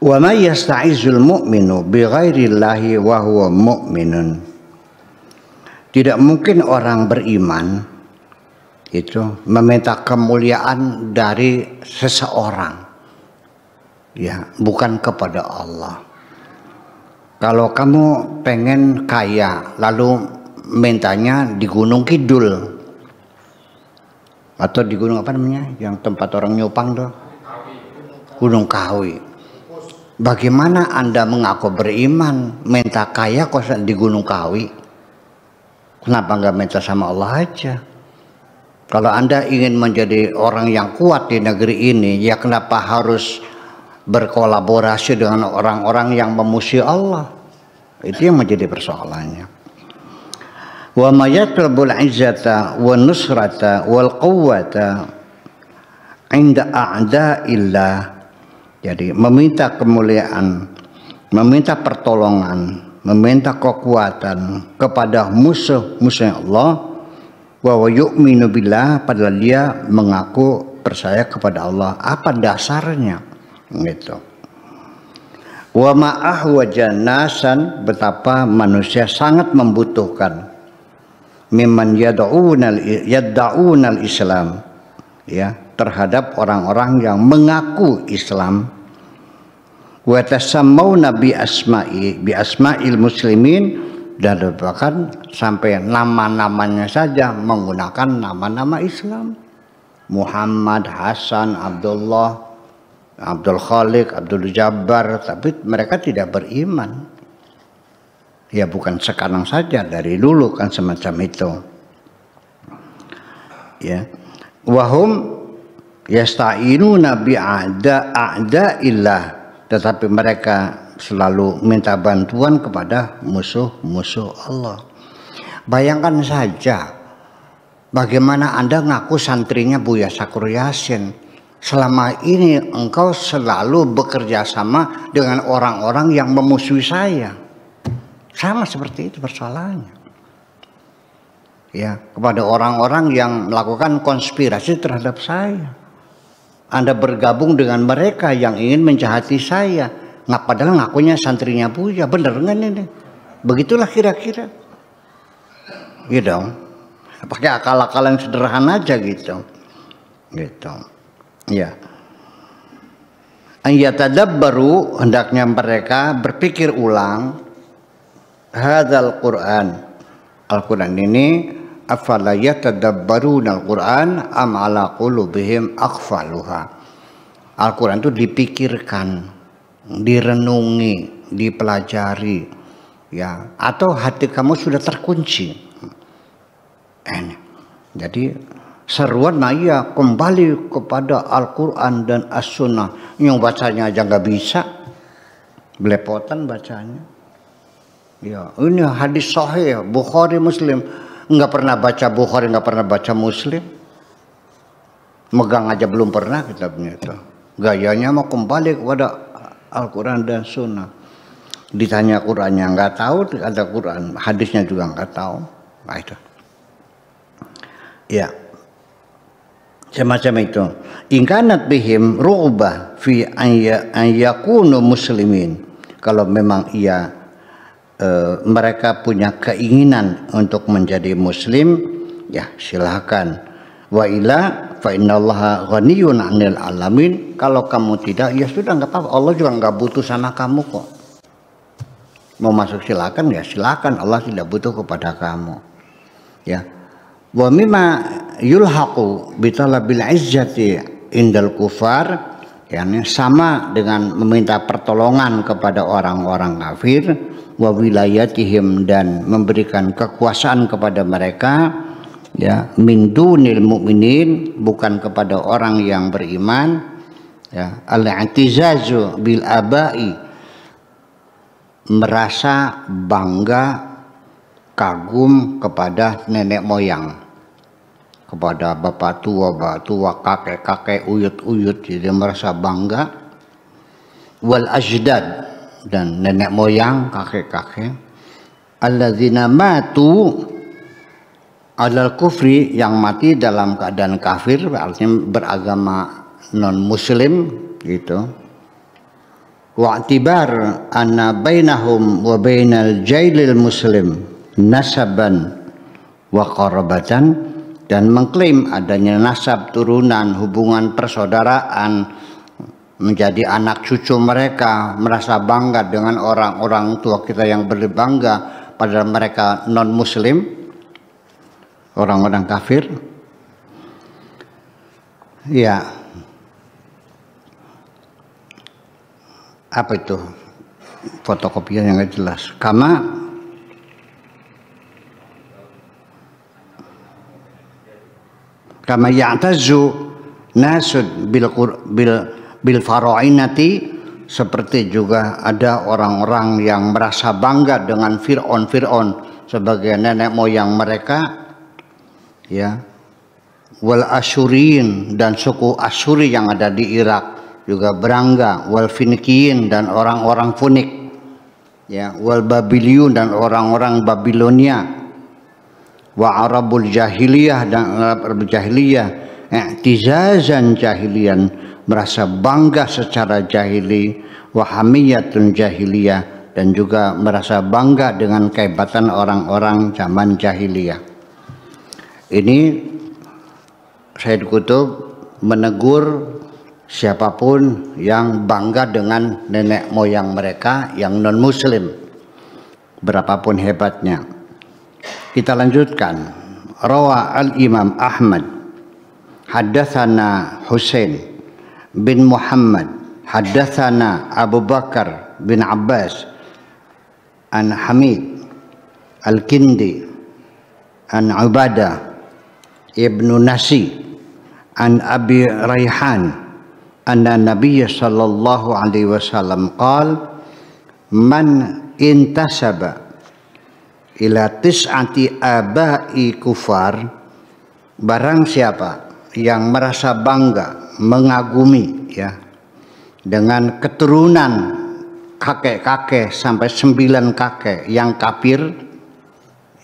Wa may yasta'izul mu'minu bi ghairillahi wa huwa mu'minun. Tidak mungkin orang beriman itu meminta kemuliaan dari seseorang, ya, bukan kepada Allah. Kalau kamu pengen kaya lalu mintanya di Gunung Kidul atau di gunung apa namanya yang tempat orang nyupang tuh, Gunung Kawi. Bagaimana Anda mengaku beriman minta kaya kok di Gunung Kawi? Kenapa nggak minta sama Allah aja? Kalau Anda ingin menjadi orang yang kuat di negeri ini, ya kenapa harus berkolaborasi dengan orang-orang yang memusuhi Allah? Itu yang menjadi persoalannya. Wa may yatlubul izzata wan nusrata wal quwwata 'inda a'da'illah. Jadi meminta kemuliaan, meminta pertolongan, meminta kekuatan kepada musuh-musuh Allah, wa yu'minu billah, padahal dia mengaku percaya kepada Allah. Apa dasarnya? Gitu. Wa ma'ahwaja nasan, betapa manusia sangat membutuhkan mimman yad'unal Islam, ya, terhadap orang-orang yang mengaku Islam. Wa tasammawna bi asma'il muslimin, dan bahkan sampai nama-namanya saja menggunakan nama-nama Islam. Muhammad, Hasan, Abdullah, Abdul Khaliq, Abdul Jabbar, tapi mereka tidak beriman. Ya bukan sekarang saja, dari dulu kan semacam itu. Ya. Wahum yasta'inuna bi a'da'illah, tetapi mereka selalu minta bantuan kepada musuh-musuh Allah. Bayangkan saja bagaimana Anda ngaku santrinya Buya Sakur Yasin. Selama ini engkau selalu bekerja sama dengan orang-orang yang memusuhi saya. Sama seperti itu persoalannya. Ya, kepada orang-orang yang melakukan konspirasi terhadap saya. Anda bergabung dengan mereka yang ingin menjahati saya. Padahal ngakunya santrinya Buya. Bener nggak ini? Begitulah kira-kira. Gitu dong. Pakai akal-akalan sederhana aja gitu. Gitu. Ya. Ayatadabbaru, hendaknya mereka berpikir ulang. Hadzal Quran. Al-Quran ini, afala yatadabbaruna al-Quran am ala qulubihim aqfaluha. Al-Quran itu dipikirkan, direnungi, dipelajari, ya, atau hati kamu sudah terkunci. Jadi seruan ya kembali kepada Al-Quran dan As-Sunnah. Yang bacanya aja nggak bisa, belepotan bacanya. Ya, ini hadis sahih Bukhari Muslim. Nggak pernah baca Bukhari, nggak pernah baca Muslim. Megang aja belum pernah kitabnya itu. Gayanya mau kembali kepada Al-Quran dan Sunnah. Ditanya Qurannya nggak tahu, ada Quran, hadisnya juga nggak tahu. Nah itu. Ya, semacam itu. Ingkanat bihim ru'bah fi an yakunu muslimin. Kalau memang mereka punya keinginan untuk menjadi muslim, ya silakan. Wa ila fa innallaha ghaniyun 'anil alamin. Kalau kamu tidak, ya sudah nggak apa-apa. Allah juga nggak butuh sama kamu kok. Mau masuk silakan, ya silakan. Allah tidak butuh kepada kamu. Ya. Wa mimma yulhaqu bi talabil izzati indal kufar, yakni sama dengan meminta pertolongan kepada orang-orang kafir, wa wilayatihim, dan memberikan kekuasaan kepada mereka, ya, min dunil mu'minin, bukan kepada orang yang beriman, ya, al-i'tizazu bil abai, merasa bangga, kagum kepada nenek moyang, kepada bapak tua, kakek-kakek, uyut-uyut, jadi merasa bangga. Wal ajdad, dan nenek moyang, kakek-kakek, alladzina matu alal kufri, yang mati dalam keadaan kafir, artinya beragama non muslim gitu. wa'tibar anna bainahum wa bainal jailil muslim nasaban wa qarabatan, dan mengklaim adanya nasab turunan, hubungan persaudaraan, menjadi anak cucu mereka, merasa bangga dengan orang-orang tua kita yang berbangga padahal mereka non muslim, orang-orang kafir. Ya, apa itu fotokopian yang gak jelas? Kama ya'tazu nasud bil farainati, seperti juga ada orang-orang yang merasa bangga dengan Fir'aun sebagai nenek moyang mereka, ya. Wal Asyuriyin, dan suku Asyuri yang ada di Irak juga berangga. Wal Finikiyin, dan orang-orang Funik, ya. Wal Babiliyun, dan orang-orang Babilonia. Wa Arabul Jahiliyah, dan Arab Jahiliyah, i'tizazan jahilian, merasa bangga secara jahili. Wa hamiyatun jahiliyah, dan juga merasa bangga dengan kehebatan orang-orang zaman jahiliyah. Ini Sayyid Qutb menegur siapapun yang bangga dengan nenek moyang mereka yang non muslim, berapapun hebatnya. Kita lanjutkan. Rawa al-Imam Ahmad haddatsana Husain bin Muhammad haddatsana Abu Bakar bin Abbas an Hamid al-Kindi an Ubadah ibnu Nasi an Abi Raihan anna Nabiy sallallahu alaihi wasallam qala man intasaba ila tis'ati abai kufar, barang siapa yang merasa bangga, mengagumi, ya, dengan keturunan kakek-kakek sampai 9 kakek yang kafir,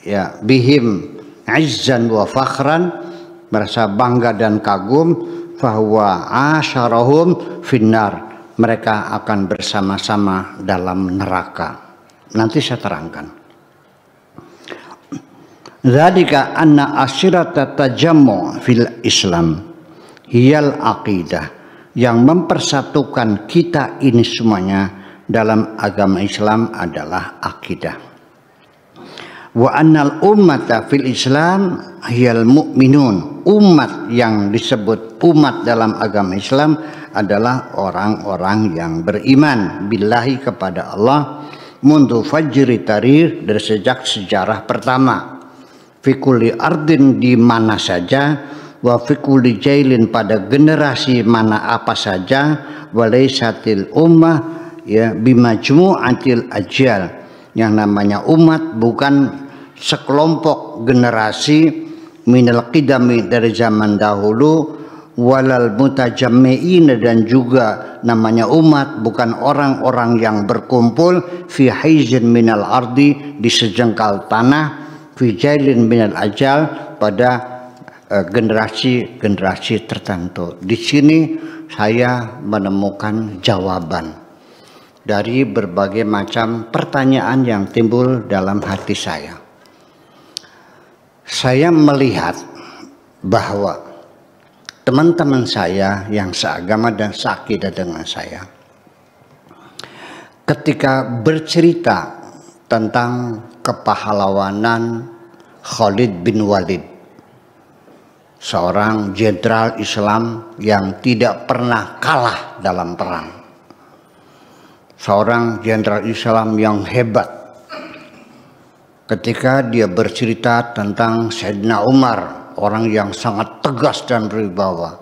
ya, bihim izzan wa fakhran, merasa bangga dan kagum, fahuwa asyarahum finnar, mereka akan bersama-sama dalam neraka. Nanti saya terangkan. Dzalika anna asyirata tajammu fil Islam hiyal aqidah, yang mempersatukan kita ini semuanya dalam agama Islam adalah akidah. Wa annal ummata fil Islam hiyal mu'minun, umat yang disebut umat dalam agama Islam adalah orang-orang yang beriman billahi, kepada Allah, mundu fajri tarikh, dari sejak sejarah pertama, fikuli ardin, di mana saja, wa fikuli jailin, pada generasi mana apa saja, walaisatil ummah, ya, bimajmu'atil ajal, yang namanya umat bukan sekelompok generasi, minal qidami, dari zaman dahulu, walal mutajammi'in, dan juga namanya umat bukan orang-orang yang berkumpul fi haizin minal ardi, di sejengkal tanah, fi jailin minal ajal, pada generasi-generasi tertentu. Di sini saya menemukan jawaban dari berbagai macam pertanyaan yang timbul dalam hati saya. Saya melihat bahwa teman-teman saya yang seagama dan seakidah dengan saya, ketika bercerita tentang kepahlawanan Khalid bin Walid, seorang jenderal Islam yang tidak pernah kalah dalam perang, seorang jenderal Islam yang hebat. Ketika dia bercerita tentang Sayyidina Umar, orang yang sangat tegas dan berwibawa,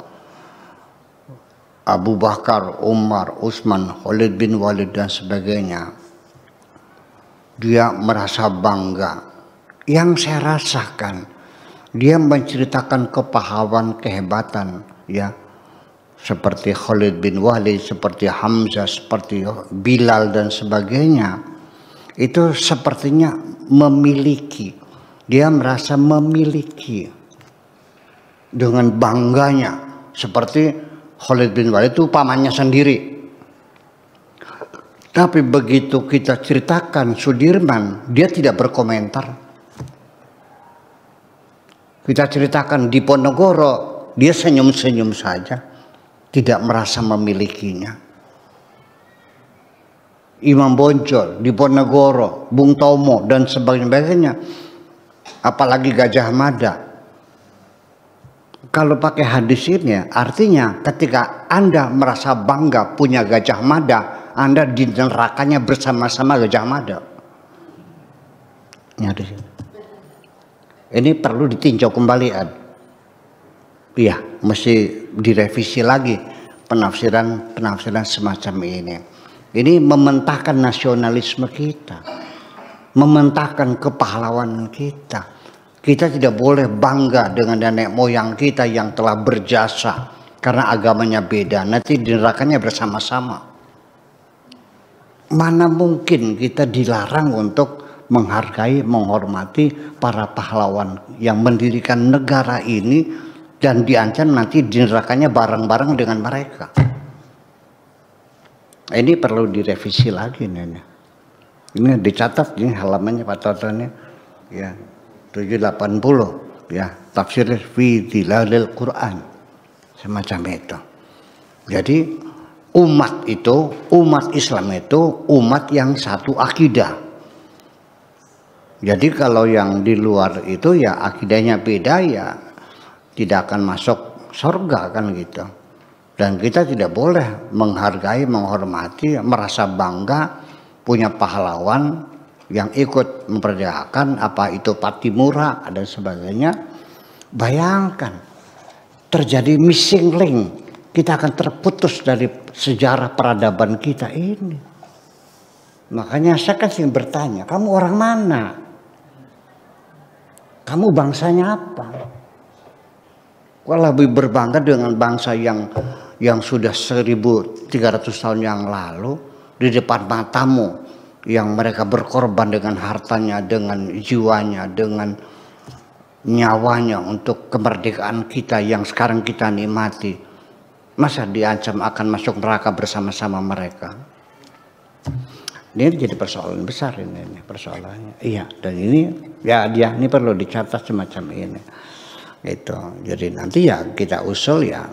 Abu Bakar, Umar, Utsman, Khalid bin Walid dan sebagainya, dia merasa bangga. Yang saya rasakan, dia menceritakan kepahlawanan, kehebatan, ya, seperti Khalid bin Walid, seperti Hamzah, seperti Bilal dan sebagainya. Itu sepertinya memiliki, dia merasa memiliki dengan bangganya, seperti Khalid bin Walid itu pamannya sendiri. Tapi begitu kita ceritakan Sudirman, dia tidak berkomentar. Kita ceritakan Diponegoro, dia senyum-senyum saja, tidak merasa memilikinya. Imam Bonjol, Diponegoro, Bung Tomo, dan sebagainya, apalagi Gajah Mada. Kalau pakai hadis ini, artinya ketika Anda merasa bangga punya Gajah Mada, Anda di nerakanya bersama-sama Gajah Mada. Ini perlu ditinjau kembali. Iya, mesti direvisi lagi penafsiran semacam ini. Ini mementahkan nasionalisme kita, mementahkan kepahlawanan kita. Kita tidak boleh bangga dengan nenek moyang kita yang telah berjasa karena agamanya beda. Nanti di nerakanya bersama-sama. Mana mungkin kita dilarang untuk menghargai, menghormati para pahlawan yang mendirikan negara ini dan diancam nanti di nerakanya bareng-bareng dengan mereka. Ini perlu direvisi lagi nih. Ini dicatat ini halamannya Pak Toto ini. Ya. 780 ya, tafsir fi Dhilalil Quran semacam itu. Jadi umat Islam itu umat yang satu akidah. Jadi kalau yang di luar itu ya akidahnya beda, ya tidak akan masuk surga kan gitu. Dan kita tidak boleh menghargai, menghormati, merasa bangga punya pahlawan yang ikut memperdayakan, apa itu Patimura dan sebagainya. Bayangkan terjadi missing link, kita akan terputus dari sejarah peradaban kita ini. Makanya saya kan sering bertanya, kamu orang mana? Kamu bangsanya apa? Kok lebih berbangga dengan bangsa yang sudah 1.300 tahun yang lalu di depan matamu, yang mereka berkorban dengan hartanya, dengan jiwanya, dengan nyawanya untuk kemerdekaan kita yang sekarang kita nikmati. Masa diancam akan masuk neraka bersama-sama mereka? Ini jadi persoalan besar ini persoalannya. Iya, dan ini ya ini perlu dicatat semacam ini. Gitu. Jadi nanti ya kita usul ya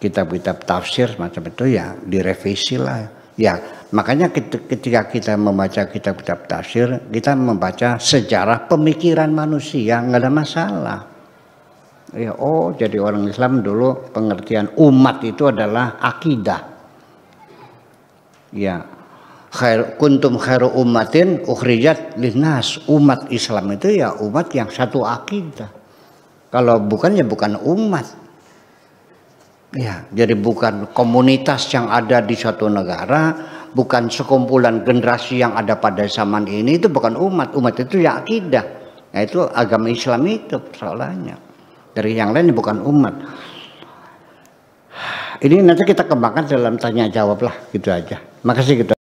kitab-kitab tafsir macam itu ya direvisi lah. Ya, makanya ketika kita membaca kitab-kitab tafsir, kita membaca sejarah pemikiran manusia, nggak ada masalah. Ya, jadi orang Islam dulu pengertian umat itu adalah akidah. Ya, kuntum khairu ummatin ukhrijat linnas. Umat Islam itu ya umat yang satu akidah. Kalau bukan ya bukan umat. Ya, jadi bukan komunitas yang ada di suatu negara, bukan sekumpulan generasi yang ada pada zaman ini, itu bukan umat. Umat itu ya akidah. Nah, itu agama Islam itu persoalannya. Dari yang lain bukan umat. Ini nanti kita kembangkan dalam tanya jawab lah, gitu aja. Makasih gitu.